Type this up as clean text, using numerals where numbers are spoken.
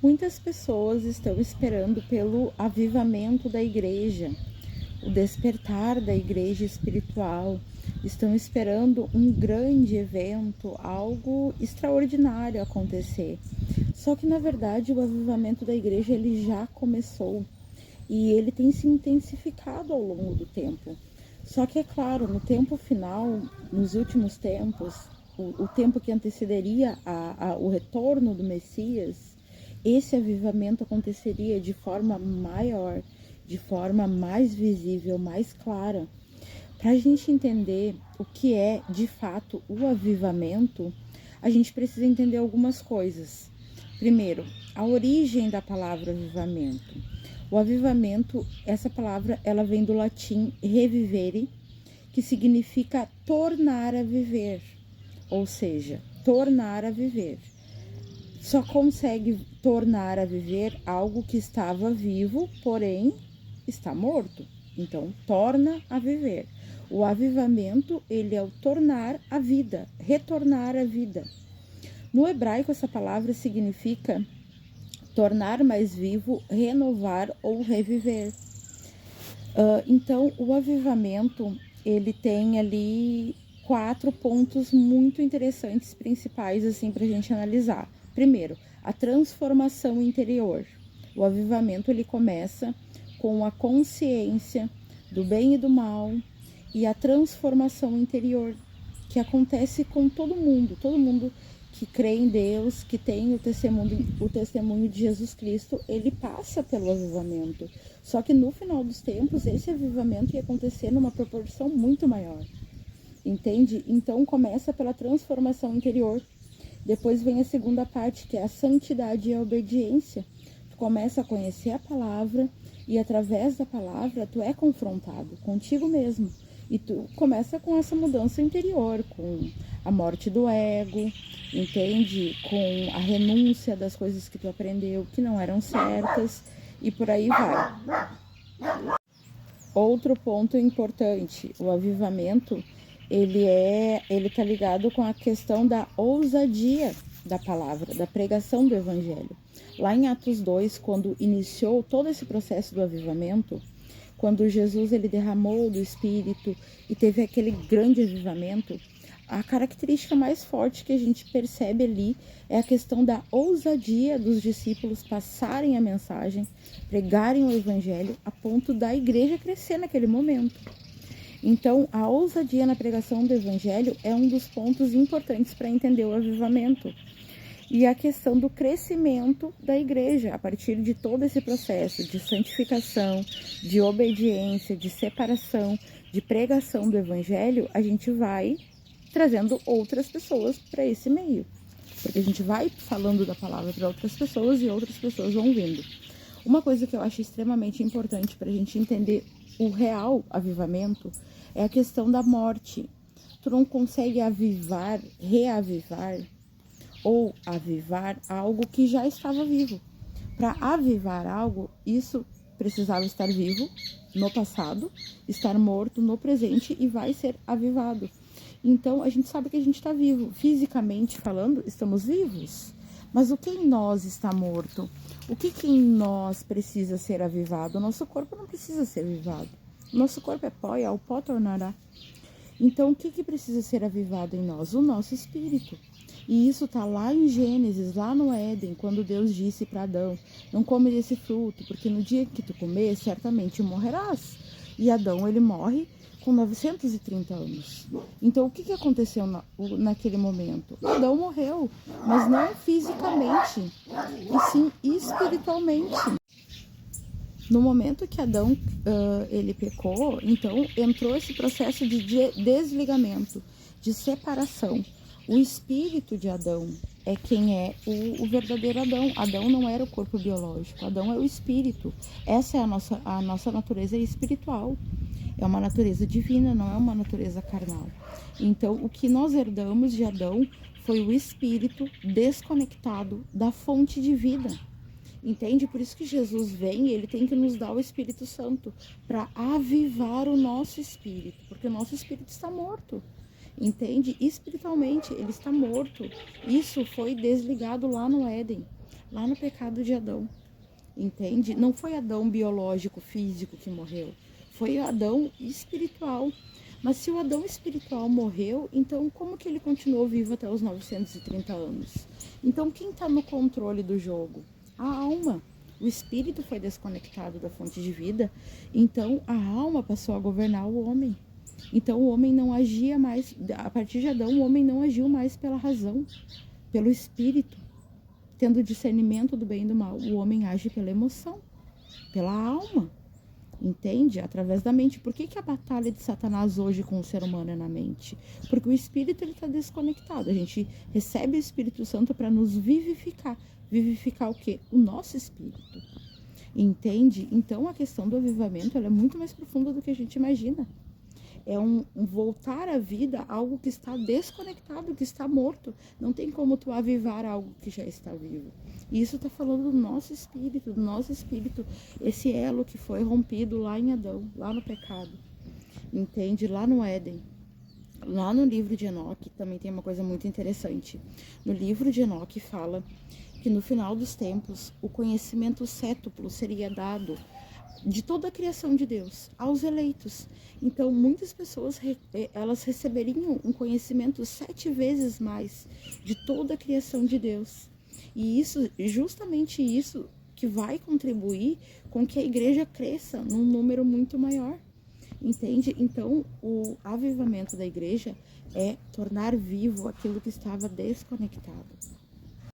Muitas pessoas estão esperando pelo avivamento da igreja, o despertar da igreja espiritual, estão esperando um grande evento, algo extraordinário acontecer. Só que na verdade o avivamento da igreja ele já começou e ele tem se intensificado ao longo do tempo. Só que é claro, no tempo final, nos últimos tempos, o tempo que antecederia o retorno do Messias, esse avivamento aconteceria de forma maior, de forma mais visível, mais clara. Para a gente entender o que é de fato o avivamento, a gente precisa entender algumas coisas. Primeiro, a origem da palavra avivamento. O avivamento, essa palavra, ela vem do latim revivere, que significa tornar a viver, ou seja, tornar a viver. Só consegue tornar a viver algo que estava vivo, porém está morto. Então, torna a viver. O avivamento, ele é o tornar a vida, retornar a vida. No hebraico, essa palavra significa tornar mais vivo, renovar ou reviver. Então, o avivamento, ele tem ali 4 pontos muito interessantes, principais, assim, para a gente analisar. Primeiro, a transformação interior. O avivamento, ele começa com a consciência do bem e do mal e a transformação interior, que acontece com todo mundo que crê em Deus, que tem o testemunho de Jesus Cristo, ele passa pelo avivamento. Só que no final dos tempos, esse avivamento ia acontecer numa proporção muito maior. Entende? Então começa pela transformação interior. Depois vem a segunda parte, que é a santidade e a obediência. Tu começa a conhecer a palavra e através da palavra tu é confrontado contigo mesmo. E tu começa com essa mudança interior, com a morte do ego, entende? Com a renúncia das coisas que tu aprendeu que não eram certas e por aí vai. Outro ponto importante, o avivamento, ele tá ligado com a questão da ousadia da palavra, da pregação do evangelho. Lá em Atos 2, quando iniciou todo esse processo do avivamento, quando Jesus ele derramou do Espírito e teve aquele grande avivamento, a característica mais forte que a gente percebe ali é a questão da ousadia dos discípulos passarem a mensagem, pregarem o evangelho a ponto da igreja crescer naquele momento. Então, a ousadia na pregação do evangelho é um dos pontos importantes para entender o avivamento. E a questão do crescimento da igreja, a partir de todo esse processo de santificação, de obediência, de separação, de pregação do evangelho, a gente vai trazendo outras pessoas para esse meio. Porque a gente vai falando da palavra para outras pessoas e outras pessoas vão vindo. Uma coisa que eu acho extremamente importante para a gente entender o real avivamento é a questão da morte. Tu não consegue avivar, reavivar ou avivar algo que já estava vivo. Para avivar algo, isso precisava estar vivo no passado, estar morto no presente e vai ser avivado. Então, a gente sabe que a gente está vivo. Fisicamente falando, estamos vivos. Mas o que em nós está morto? O que em nós precisa ser avivado? O nosso corpo não precisa ser avivado. O nosso corpo é pó e ao pó tornará. Então, o que precisa ser avivado em nós? O nosso espírito. E isso está lá em Gênesis, lá no Éden, quando Deus disse para Adão, não come desse fruto, porque no dia que tu comer, certamente morrerás. E Adão, ele morre com 930 anos. Então, o que aconteceu naquele momento? Adão morreu, mas não fisicamente, e sim espiritualmente. No momento que Adão ele pecou, então entrou esse processo de desligamento, de separação. O espírito de Adão é quem é o verdadeiro Adão. Adão não era o corpo biológico, Adão é o espírito. Essa é a nossa natureza espiritual. É uma natureza divina, não é uma natureza carnal. Então, o que nós herdamos de Adão foi o espírito desconectado da fonte de vida. Entende? Por isso que Jesus vem e ele tem que nos dar o Espírito Santo para avivar o nosso espírito, porque o nosso espírito está morto. Entende? Espiritualmente, ele está morto. Isso foi desligado lá no Éden. lá no pecado de Adão, entende? Não foi Adão biológico, físico que morreu, foi Adão espiritual. Mas se o Adão espiritual morreu, então como que ele continuou vivo até os 930 anos? Então quem está no controle do jogo? A alma. O espírito foi desconectado da fonte de vida, então a alma passou a governar o homem. Então o homem não agia mais, a partir de Adão, o homem não agiu mais pela razão, pelo espírito. Tendo discernimento do bem e do mal, o homem age pela emoção, pela alma. Entende? Através da mente. Por que a batalha de Satanás hoje com o ser humano é na mente? Porque o espírito está desconectado. A gente recebe o Espírito Santo para nos vivificar. Vivificar o quê? O nosso espírito. Entende? Então a questão do avivamento ela é muito mais profunda do que a gente imagina. É um voltar à vida algo que está desconectado, que está morto. Não tem como tu avivar algo que já está vivo. E isso está falando do nosso espírito, esse elo que foi rompido lá em Adão, lá no pecado. Entende? Lá no Éden. Lá no livro de Enoque também tem uma coisa muito interessante. No livro de Enoque fala que no final dos tempos o conhecimento cétuplo seria dado de toda a criação de Deus aos eleitos. Então muitas pessoas elas receberiam um conhecimento 7 vezes mais de toda a criação de Deus. E isso, justamente isso que vai contribuir com que a igreja cresça num número muito maior. Entende? Então o avivamento da igreja é tornar vivo aquilo que estava desconectado.